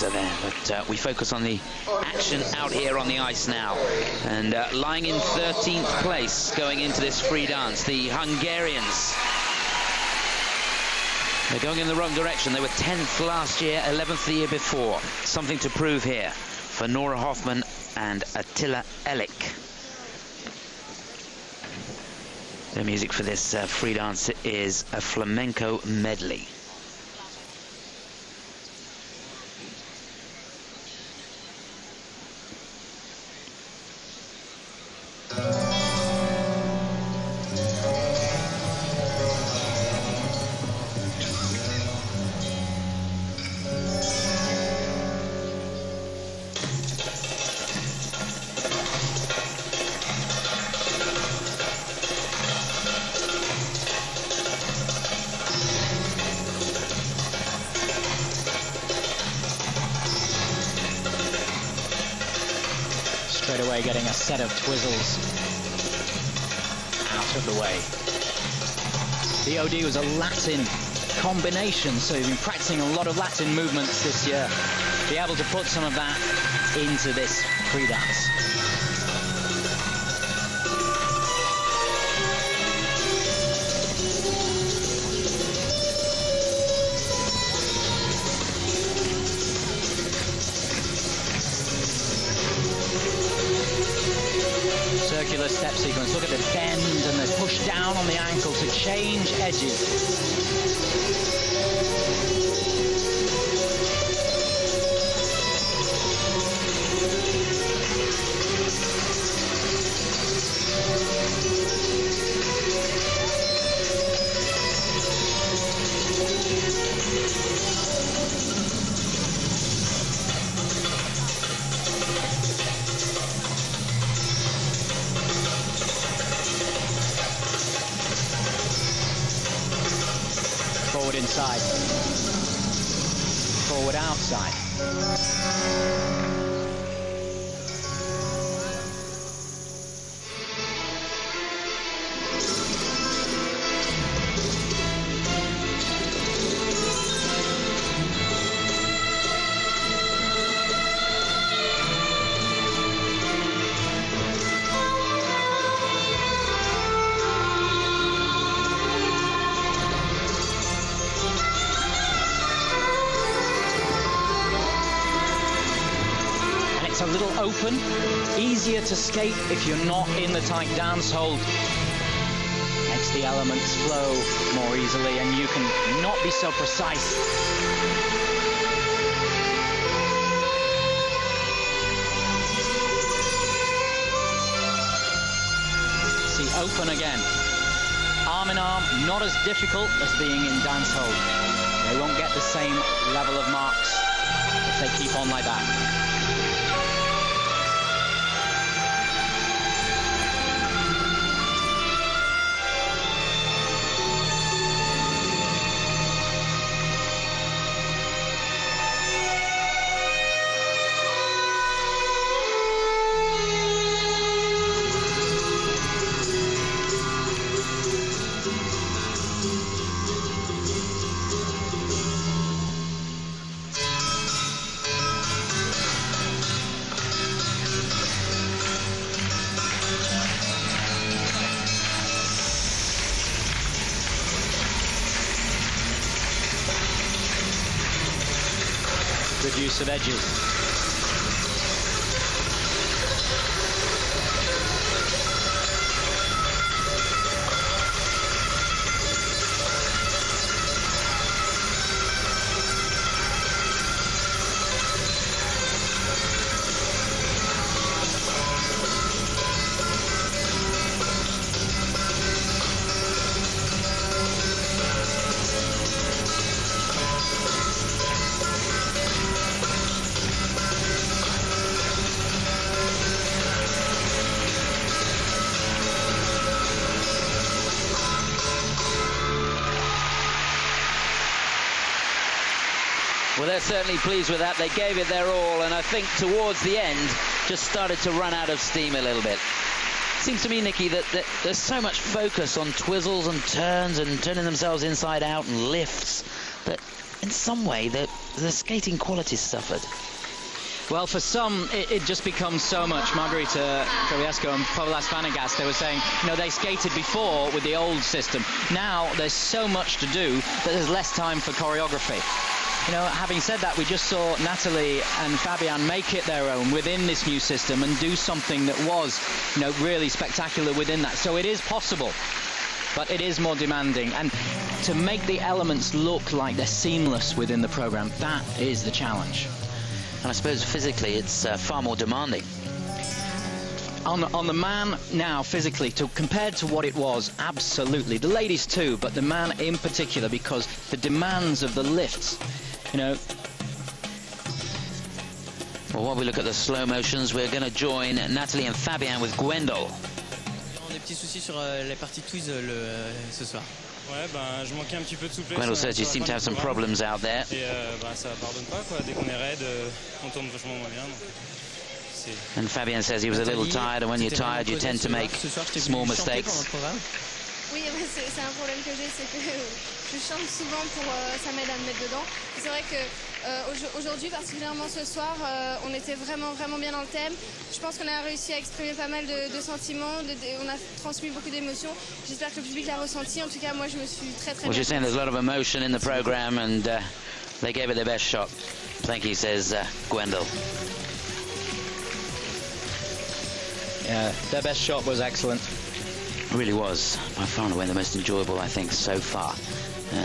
there, but we focus on the action out here on the ice now. And lying in 13th place going into this free dance, the Hungarians. They're going in the wrong direction. They were 10th last year, 11th the year before. Something to prove here for Nora Hoffmann and Attila Elek. The music for this free dance is a flamenco medley. Straight away getting a set of twizzles out of the way. The OD was a Latin combination, so you've been practicing a lot of Latin movements this year. Be able to put some of that into this free dance. Circular step sequence. Look at the bend and the push down on the ankle to change edges. Forward inside, forward outside. A little open, easier to skate if you're not in the tight dance hold. Makes the elements flow more easily and you can not be so precise. See, open again. Arm in arm, not as difficult as being in dance hold. They won't get the same level of marks if they keep on like that. Good use of edges. Well, they're certainly pleased with that. They gave it their all, and I think towards the end just started to run out of steam a little bit. Seems to me, Nikki, that there's so much focus on twizzles and turns and turning themselves inside out and lifts that in some way, the skating quality suffered. Well, for some, it just becomes so much. Margarita Kowiasko and Pavlas Vanegas, they were saying, you know, they skated before with the old system. Now there's so much to do that there's less time for choreography. You know, having said that, we just saw Natalie and Fabian make it their own within this new system and do something that was, you know, really spectacular within that. So it is possible, but it is more demanding. And to make the elements look like they're seamless within the program, that is the challenge. And I suppose physically it's far more demanding. On the man now, physically, compared to what it was, absolutely. The ladies too, but the man in particular, because the demands of the lifts, you know. Well, while we look at the slow motions, we're going to join Natalie and Fabian with Gwendol. Des petits soucis sur les parties twist ce soir. Ouais, ben, je manquais un petit peu de souplesse. Gwendol says you seem to have some problems out there. Et ben, ça pardonne pas, quoi. Dès qu'on est raide, on tourne vachement moins bien. And Fabian says he was a little tired, and when you're tired, you tend to make small mistakes. Oui, c'est un problème que j'ai, c'est que je chante souvent pour ça m'aide à me mettre dedans. C'est vrai que aujourd'hui, particulièrement ce soir, on était vraiment bien dans le thème. Je pense qu'on a réussi à exprimer pas mal de sentiments, on a transmis beaucoup d'émotions. J'espère que le public l'a ressenti. En tout cas, moi, je me suis très Well, she's saying there's a lot of emotion in the program, and they gave it their best shot. Thank you, says Gwendol. Yeah, their best shot was excellent. It really was, by far and away the most enjoyable, I think, so far.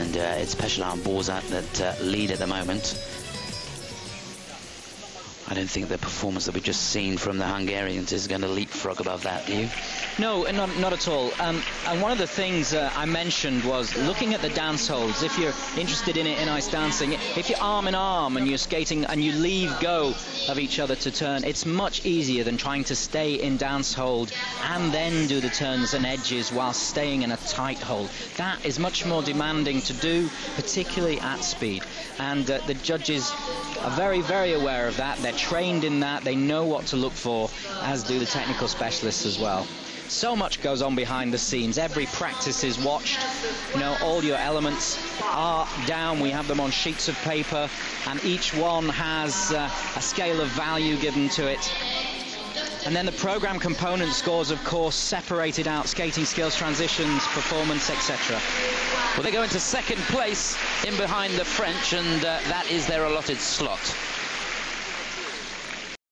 And it's Peshala and Borzat that lead at the moment. I don't think the performance that we've just seen from the Hungarians is going to leapfrog above that, do you? No, not at all. And one of the things I mentioned was looking at the dance holds. If you're interested in it in ice dancing, if you're arm in arm and you're skating and you leave go of each other to turn, it's much easier than trying to stay in dance hold and then do the turns and edges while staying in a tight hold. That is much more demanding to do, particularly at speed. And the judges are very aware of that. They're trained in that. They know what to look for, as do the technical specialists as well. So much goes on behind the scenes. Every practice is watched. You know, all your elements are down. We have them on sheets of paper, and each one has a scale of value given to it. And then the program component scores, of course, separated out: skating skills, transitions, performance, etc. Well, they go into second place in behind the French, and that is their allotted slot.